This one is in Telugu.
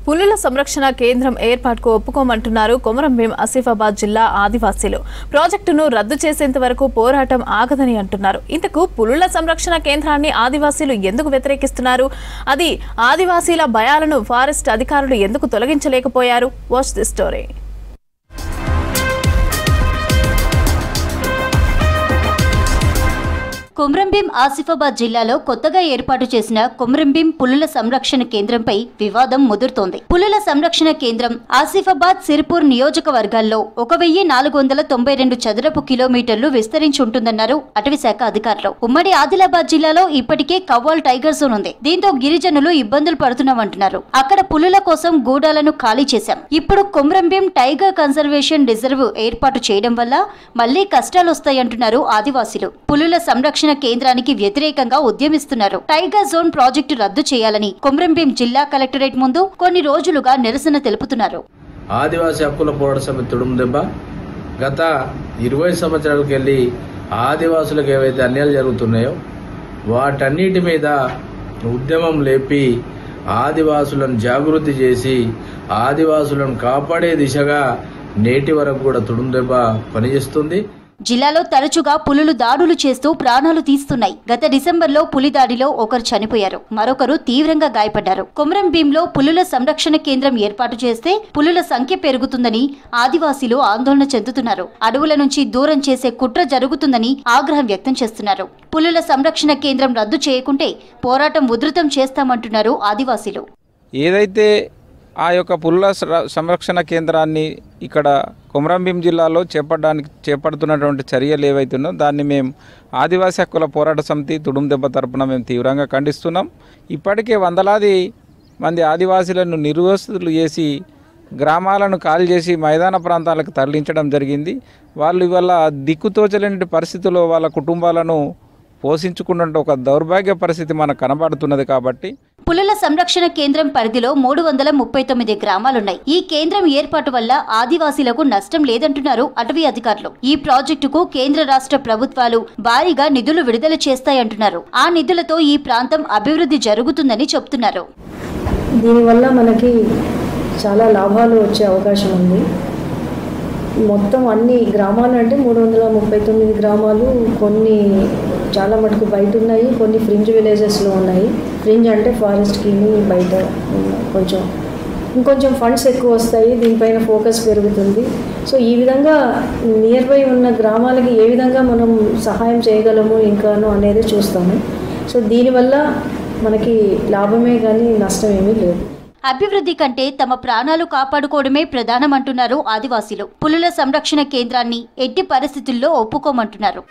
పులుల సంరక్షణ కేంద్రం ఏర్పాటుకు ఒప్పుకోమంటున్నారు కొమరంభీం ఆసిఫాబాద్ జిల్లా ఆదివాసీలు. ప్రాజెక్టును రద్దు చేసేంత వరకు పోరాటం ఆగదని అంటున్నారు. ఇంతకు పులుల సంరక్షణ కేంద్రాన్ని ఆదివాసీలు ఎందుకు వ్యతిరేకిస్తున్నారు? అది ఆదివాసీల భయాలను ఫారెస్ట్ అధికారులు ఎందుకు తొలగించలేకపోయారు? Watch this story. Komaram Bheem Asifabad జిల్లాలో కొత్తగా ఏర్పాటు చేసిన కొమరంభీం పులుల సంరక్షణ కేంద్రంపై వివాదం ముదురుతోంది. పులుల సంరక్షణ కేంద్రం ఆసిఫాబాద్ సిర్పూర్ నియోజకవర్గాల్లో 1492 చదరపు కిలోమీటర్లు విస్తరించి ఉంటుందన్నారు అటవీశాఖ అధికారులు. ఉమ్మడి ఆదిలాబాద్ జిల్లాలో ఇప్పటికే కవ్వాల్ టైగర్ జోన్ ఉంది. దీంతో గిరిజనులు ఇబ్బందులు పడుతున్నామంటున్నారు. అక్కడ పులుల కోసం గూడాలను ఖాళీ చేశాం. ఇప్పుడు కొమరంభీం టైగర్ కన్జర్వేషన్ రిజర్వ్ ఏర్పాటు చేయడం వల్ల మళ్లీ కష్టాలు వస్తాయంటున్నారు ఆదివాసీలు. పులుల సంరక్షణ కేంద్రానికి వ్యతిరేకంగా ఉద్యమిస్తున్నారు. టైగర్ జోన్ ప్రాజెక్టు రద్దు చేయాలని కొమరంభీం జిల్లా కలెక్టరేట్ ముందు కొన్ని రోజులుగా నిరసన తెలుపుతున్నారు. ఆదివాసీ హక్కుల పోరాట సమితి తుడుందెబ్బ గత 20 సంవత్సరాలకు వెళ్ళి ఆదివాసులకు ఏవైతే అన్యాయాలు జరుగుతున్నాయో వాటన్నిటి మీద ఉద్యమం లేపి ఆదివాసులను జాగృతి చేసి ఆదివాసులను కాపాడే దిశగా నేటి వరకు కూడా తుడుందెబ్బ పనిచేస్తుంది. జిల్లాలో తరచుగా పులులు దాడులు చేస్తూ ప్రాణాలు తీస్తున్నాయి. గత డిసెంబర్లో పులి దాడిలో ఒకరు చనిపోయారు, మరొకరు తీవ్రంగా గాయపడ్డారు. కొమరంభీంలో పులుల సంరక్షణ కేంద్రం ఏర్పాటు చేస్తే పులుల సంఖ్య పెరుగుతుందని ఆదివాసీలు ఆందోళన చెందుతున్నారు. అడవుల నుంచి దూరం చేసే కుట్ర జరుగుతుందని ఆగ్రహం వ్యక్తం చేస్తున్నారు. పులుల సంరక్షణ కేంద్రం రద్దు చేయకుంటే పోరాటం ఉధృతం చేస్తామంటున్నారు ఆదివాసీలు. ఏదైతే ఆ యొక్క పులుల సంరక్షణ కేంద్రాన్ని ఇక్కడ కొమరంభీం జిల్లాలో చేపడుతున్నటువంటి చర్యలు ఏవైతున్నాయో దాన్ని మేము ఆదివాసీ హక్కుల పోరాట సమితి తుడుందెబ్బ తరపున మేము తీవ్రంగా ఖండిస్తున్నాం. ఇప్పటికే వందలాది మంది ఆదివాసీలను నిర్వసతులు చేసి గ్రామాలను ఖాళీ చేసి మైదాన ప్రాంతాలకు తరలించడం జరిగింది. వాళ్ళు ఇవాళ దిక్కుతోచలేని పరిస్థితుల్లో వాళ్ళ కుటుంబాలను పోషించుకున్నట్టు ఒక దౌర్భాగ్య పరిస్థితి మనకు కనబడుతున్నది. కాబట్టి పులుల సంరక్షణ కేంద్రం పరిధిలో 339 గ్రామాలున్నాయి. ఈ కేంద్రం ఏర్పాటు వల్ల ఆదివాసీలకు నష్టం లేదంటున్నారు అటవీ అధికారులు. ఈ ప్రాజెక్టుకు కేంద్ర రాష్ట్ర ప్రభుత్వాలు భారీగా నిధులు విడుదల చేస్తాయంటున్నారు. ఆ నిధులతో ఈ ప్రాంతం అభివృద్ధి జరుగుతుందని చెబుతున్నారు. దీనివల్ల మనకి చాలా లాభాలు వచ్చే అవకాశం ఉంది. మొత్తం అన్ని గ్రామాలు అంటే 339 గ్రామాలు, కొన్ని చాలా మటుకు బయట ఉన్నాయి, కొన్ని ఫ్రింజ్ విలేజెస్లో ఉన్నాయి. ఫ్రింజ్ అంటే ఫారెస్ట్కి బయట ఇంకొంచెం ఫండ్స్ ఎక్కువ వస్తాయి, దీనిపైన ఫోకస్ పెరుగుతుంది. సో ఈ విధంగా నియర్ బై ఉన్న గ్రామాలకి ఏ విధంగా మనం సహాయం చేయగలము ఇంకాను అనేది చూస్తాము. సో దీనివల్ల మనకి లాభమే కానీ నష్టం ఏమీ లేదు. అభివృద్ధి కంటే తమ ప్రాణాలు కాపాడుకోవడమే ప్రధానమంటున్నారు ఆదివాసీలు. పులుల సంరక్షణ కేంద్రాన్ని ఎట్టి పరిస్థితుల్లో ఒప్పుకోమంటున్నారు.